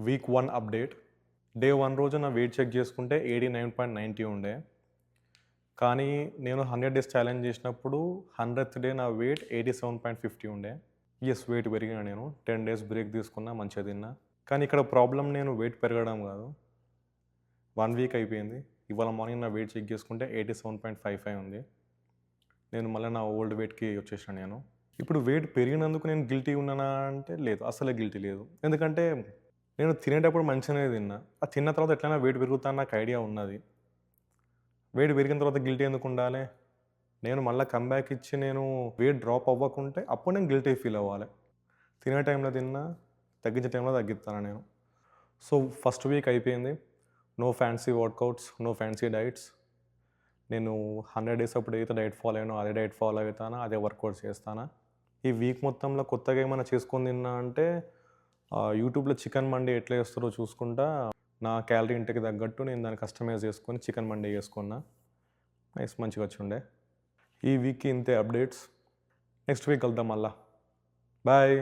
Week 1 update. Day 1 రోజు నా weight check చేసుకుంటే 89.90 ఉండే. కానీ నేను 100 డేస్ ఛాలెంజ్ చేసినప్పుడు 100th డే నా వెయిట్ 87.50 ఉండే. యెస్, వెయిట్ పెరిగినా నేను. 10 డేస్ బ్రేక్ తీసుకున్నా, మంచిగా తిన్నా. కానీ ఇక్కడ ప్రాబ్లమ్ నేను వెయిట్ పెరగడం కాదు. 1 వీక్ అయిపోయింది. ఇవాళ మార్నింగ్ నా వెయిట్ చెక్ చేసుకుంటే 87.55 ఉంది. నేను మళ్ళీ నా ఓల్డ్ వెయిట్‌కి వచ్చేసాను నేను. ఇప్పుడు వెయిట్ పెరిగినందుకు నేను గిల్టీ ఉన్నానా అంటే లేదు. అస్సలే గిల్టీ లేదు. ఎందుకంటే నేను తినేటప్పుడు మంచిగానే తిన్నా. ఆ తిన్న తర్వాత ఎట్లైనా వెయిట్ పెరుగుతా అని నాకు ఐడియా ఉన్నది. వెయిట్ పెరిగిన తర్వాత గిల్టీ ఎందుకు ఉండాలి? నేను మళ్ళీ కమ్‌బ్యాక్ ఇచ్చి నేను వెయిట్ డ్రాప్ అవ్వకుంటే అప్పుడు నేను గిల్టీ ఫీల్ అవ్వాలి. తినే టైంలో తిన్నా, తగ్గించే టైంలో తగ్గిస్తాను నేను. సో, ఫస్ట్ వీక్ అయిపోయింది. No fancy workouts, no fancy diets. నేను 100 డేస్ అప్పుడు ఏదైతే డైట్ ఫాలో అయ్యానో అదే డైట్ ఫాలో అవుతానా, అదే వర్కౌట్స్ చేస్తానా. ఈ వీక్ మొత్తంలో కొత్తగా ఏమైనా చేసుకొని తిన్నా అంటే యూట్యూబ్‌లో చికెన్ మండి ఎట్లా చేస్తారో చూసుకుంటా, నా క్యాలరీ ఇంటేక్‌కి తగ్గట్టు నేను దాన్ని కస్టమైజ్ చేసుకొని చికెన్ మండి చేసుకున్నా. నైస్, మంచిగా వచ్చుండే. ఈ వీక్‌కి ఇంతే అప్డేట్స్. నెక్స్ట్ వీక్ కలుద్దాం మళ్ళా. బాయ్.